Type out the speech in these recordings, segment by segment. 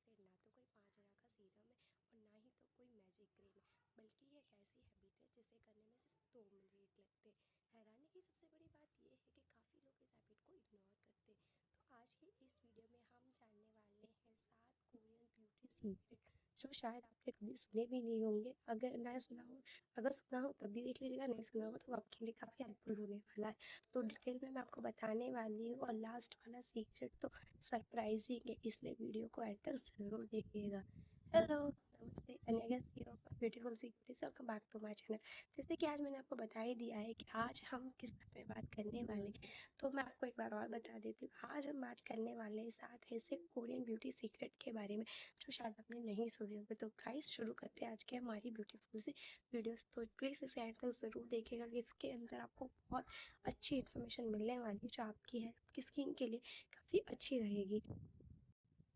Secret ना तो कोई 5,000 का सीरम है और ना ही तो कोई मैजिक क्रीम है, बल्कि ये एक ऐसी हैबिट है जिसे करने में सिर्फ 2 मिनट लगते। हैरानी की सबसे बड़ी बात यह है कि काफ़ी लोग इस हैबिट को इग्नोर करते। तो आज की इस वीडियो में हम जानने वाले हैं 7 कोरियन ब्यूटी सीक्रेट जो शायद आपने कभी सुने भी नहीं होंगे। अगर ना सुना हो, अगर सुना हो तब भी देख लीजिएगा, नहीं सुना हो तो आपके लिए काफ़ी हेल्पफुल होने वाला है। तो डिटेल में मैं आपको बताने वाली हूँ और लास्ट वाला सीक्रेट तो सरप्राइजिंग है, इसलिए वीडियो को एंड तक ज़रूर देखिएगा। हेलो, नमस्ते, beautiful secrets, welcome back to my channel. जैसे कि आज मैंने आपको बता ही दिया है कि आज हम किस बारे में बात करने वाले हैं, तो मैं आपको एक बार और बता देती हूँ। आज हम बात करने वाले हैं 7 ऐसे कोरियन ब्यूटी सीक्रेट के बारे में जो शायद आपने नहीं सुने होंगे। तो गाइस शुरू करते हैं आज की हमारी ब्यूटीफुल सी वीडियोस। तो प्लीज़ इसे एंड तक ज़रूर देखिएगा कि इसके अंदर आपको बहुत अच्छी इन्फॉर्मेशन मिलने वाली है जो आपकी है आपकी स्किन के लिए काफ़ी अच्छी रहेगी।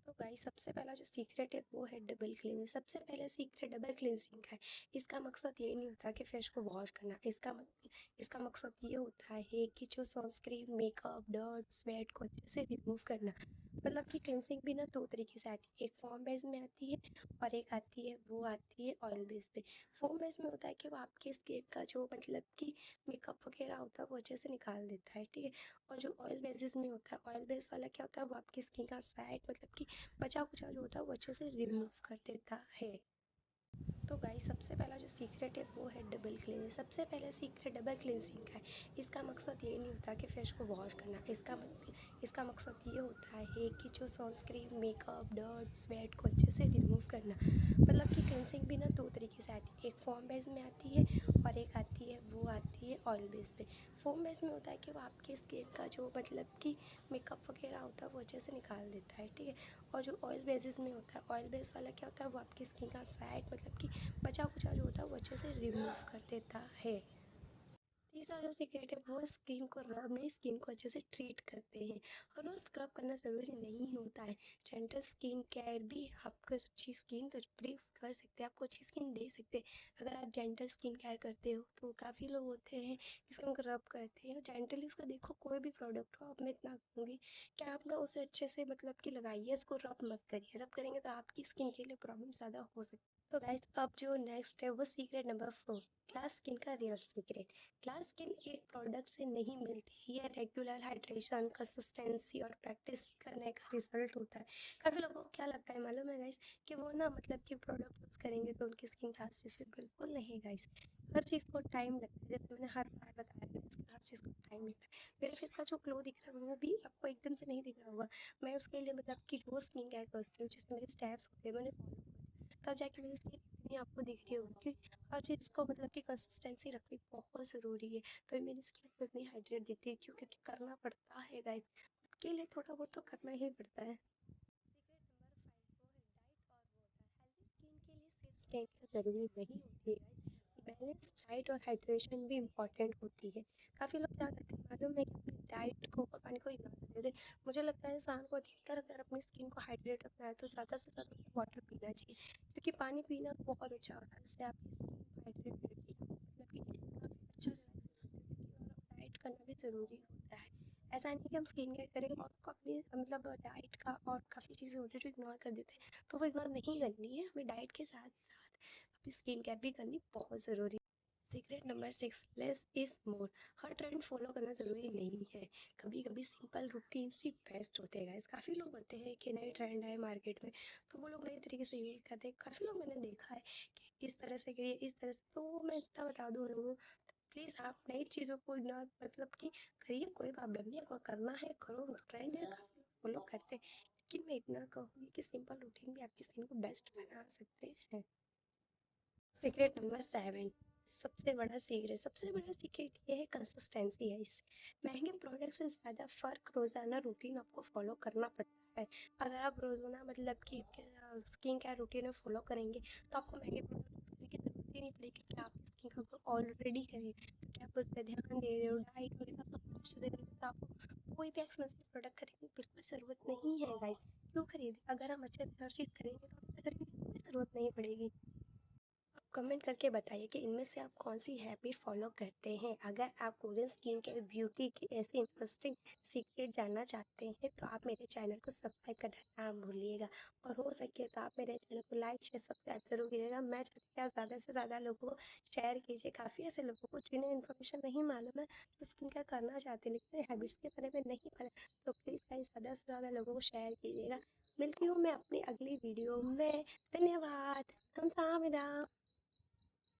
तो गाइस सबसे पहला जो सीक्रेट है वो है डबल क्लींजिंग। सबसे पहले सीक्रेट डबल क्लींजिंग का है। इसका मकसद ये नहीं होता कि फेस को वॉश करना, इसका मकसद ये होता है कि जो सनस्क्रीन, मेकअप, डर्ट, स्वेट को अच्छे से रिमूव करना। मतलब कि क्लींजिंग भी ना 2 तरीके से आती है, एक फॉर्म बेस में आती है और एक आती है ऑयल बेस पे। फॉर्म बेस में होता है कि वो आपकी स्किन का जो मतलब कि मेकअप वगैरह होता है वो अच्छे से निकाल देता है, ठीक है। और जो ऑयल बेसिस में होता है, ऑयल बेस वाला क्या होता है, वो आपकी स्किन का स्वैट मतलब कि बचा कुचा जो होता है वो अच्छे से रिमूव कर देता है। तो गाइस सबसे पहला जो सीक्रेट है वो है डबल क्लींजिंग। सबसे पहले सीक्रेट डबल क्लींजिंग का है। इसका मकसद ये नहीं होता कि फेस को वॉश करना, इसका मकसद ये होता है कि जो सनस्क्रीन, मेकअप, डर्ट, स्वेट को अच्छे से रिमूव करना। मतलब कि क्लींजिंग भी ना 2 तरीके से आती है, एक फॉर्म बेस में आती है और एक आती है ऑयल बेस पे। फॉर्म बेस में होता है कि वो आपकी स्किन का जो मतलब कि मेकअप वगैरह होता है वो अच्छे से निकाल देता है, ठीक है। और जो ऑयल बेसिस में होता है, ऑयल बेस वाला क्या होता है, वो आपकी स्किन का स्वैट मतलब कि बचा कुचा जो होता है वो अच्छे से रिमूव कर देता है। तीसरा जो सीक्रेट है वो स्किन को रब नहीं, स्किन को अच्छे से ट्रीट करते हैं। और वो स्क्रब करना ज़रूरी नहीं होता है। जेंटल स्किन केयर भी आपको अच्छी स्किन ब्रीफ कर सकते हैं, आपको अच्छी स्किन दे सकते हैं अगर आप जेंटल स्किन केयर करते हो। तो काफ़ी लोग होते हैं स्किन को रब करते हैं जेंटली। उसका देखो कोई भी प्रोडक्ट हो, आप मैं इतना कहूँगी कि आप ना उसे अच्छे से मतलब कि लगाइए, इसको रब मत करिए। रब करेंगे तो आपकी स्किन के लिए प्रॉब्लम ज़्यादा हो सकती है। तो गाइस अब जो नेक्स्ट है वो सीक्रेट नंबर 4, ग्लास स्किन का रियल सीक्रेट। ग्लास स्किन एक प्रोडक्ट से नहीं मिलती, ये रेगुलर हाइड्रेशन, कंसिस्टेंसी और प्रैक्टिस करने का रिजल्ट होता है। काफ़ी लोगों को क्या लगता है मालूम है गाइस कि वो ना मतलब कि प्रोडक्ट यूज़ करेंगे तो उनकी स्किन ग्लास जैसे, बिल्कुल नहीं गाइस। हर चीज़ को टाइम लगता है, जैसे मैंने हर बार बताया गाइस कि हर चीज़ को टाइम लगता है। मेरे फेस का जो ग्लो दिख रहा है वो भी आपको एकदम से नहीं दिख रहा होगा। मैं उसके लिए मतलब कि रोज़ स्किन केयर करती हूँ, जिसमें मेरे स्टेप्स होते हैं मैंने फॉलो करती हूँ, तब जाके मेरी स्किन इतनी आपको दिख रही होगी। क्योंकि हर चीज़ को मतलब कि कंसिस्टेंसी रखनी बहुत ज़रूरी है, तो मेरी स्किन को इतनी हाइड्रेट देती है क्योंकि करना पड़ता है गाइस, उसके लिए थोड़ा बहुत तो करना ही पड़ता है। सीक्रेट नंबर 5 वो है डाइट और वाटर। हेल्दी स्किन के लिए सिर्फ स्किन केयर ज़रूरी नहीं होती है गाइस, बैलेंस डाइट और हाइड्रेशन भी इम्पॉर्टेंट होती है। काफ़ी लोग क्या करते हैं मालूम है कि अपनी डाइट को और पानी को इग्नोर कर देते हैं। मुझे लगता है इंसान को अधिकतर अगर अपनी स्किन को हाइड्रेट रखना है तो ज़्यादा से ज़्यादा वाटर पीना चाहिए, क्योंकि पानी पीना बहुत अच्छा होता है, इससे आपकी स्किन हाइड्रेट रहती है, मतलब कि काफ़ी अच्छा रिलैक्सेशन होती है। और डाइट करना भी ज़रूरी होता है। ऐसा नहीं कि हम स्किन केयर करें और अपनी मतलब डाइट का और काफ़ी चीज़ें होती है जो इग्नोर कर देते हैं, तो वो इग्नोर नहीं करनी है, हमें डाइट के साथ साथ अपनी स्किन केयर भी करनी बहुत ज़रूरी है। Secret number 6, less is more. Her trend follow करना ज़रूरी नहीं है, कभी कभी सिंपल रूटीन्स भी बेस्ट होते हैं गाइस। काफ़ी लोग होते हैं कि नए ट्रेंड आए मार्केट में तो वो लोग नए तरीके से यूज़ करते हैं। काफ़ी लोग मैंने देखा है कि इस तरह से करिए, इस तरह से, तो मैं इतना बता दूँ लोगों, प्लीज़ आप नई चीज़ों को इग्नोर मतलब कि करिए, कोई प्रॉब्लम नहीं है, अगर करना है करो, ट्रेंड है काफ़ी लोग फॉलो करते हैं। लेकिन मैं इतना कहूँगी कि सिंपल रूटीन भी आपकी स्किन को बेस्ट बना सकते हैं। सीक्रेट नंबर 7, सबसे बड़ा सीक्रेट ये है कंसिस्टेंसी है। इस महंगे प्रोडक्ट से ज़्यादा फ़र्क रोज़ाना रूटीन आपको फॉलो करना पड़ता है। अगर आप रोज़ाना मतलब कि स्किन केयर रूटीन में फॉलो करेंगे तो आपको महंगे प्रोडक्ट यूज़ करने की ज़रूरत ही नहीं पड़ेगी, क्योंकि आपकी स्किन का ग्लो ऑलरेडी है, क्योंकि आप उस पर ध्यान दे रहे हो, डाइट वगैरह सब कुछ अच्छे से दे रहे हो, तो आपको कोई भी एक्सपेंसिव प्रोडक्ट खरीदने की बिल्कुल ज़रूरत नहीं है गाइस। क्यों खरीदें, अगर हम अच्छे से हर चीज़ करेंगे तो हमसे खरीदने की कोई ज़रूरत नहीं पड़ेगी। कमेंट करके बताइए कि इनमें से आप कौन सी हैबिट फॉलो करते हैं। अगर आप कोरियन स्किन केयर ब्यूटी की ऐसी इंटरेस्टिंग सीक्रेट जानना चाहते हैं तो आप मेरे चैनल को सब्सक्राइब करना ना भूलिएगा, और हो सके तो आप मेरे चैनल को लाइक शेयर सब्सक्राइब जरूर कीजिएगा। मैं चाहती हूँ कि आप ज़्यादा से ज़्यादा लोगों को शेयर कीजिए। काफ़ी ऐसे लोगों को जिन्हें इन्फॉर्मेशन नहीं मालूम है, जो स्किन केयर करना चाहते हैं लेकिन हैबिट्स के बारे में नहीं पता, तो प्लीज़ गाइस ज़्यादा से ज़्यादा लोगों को शेयर कीजिएगा। मिलती हूँ मैं अपनी अगली वीडियो में। धन्यवाद। 감사합니다।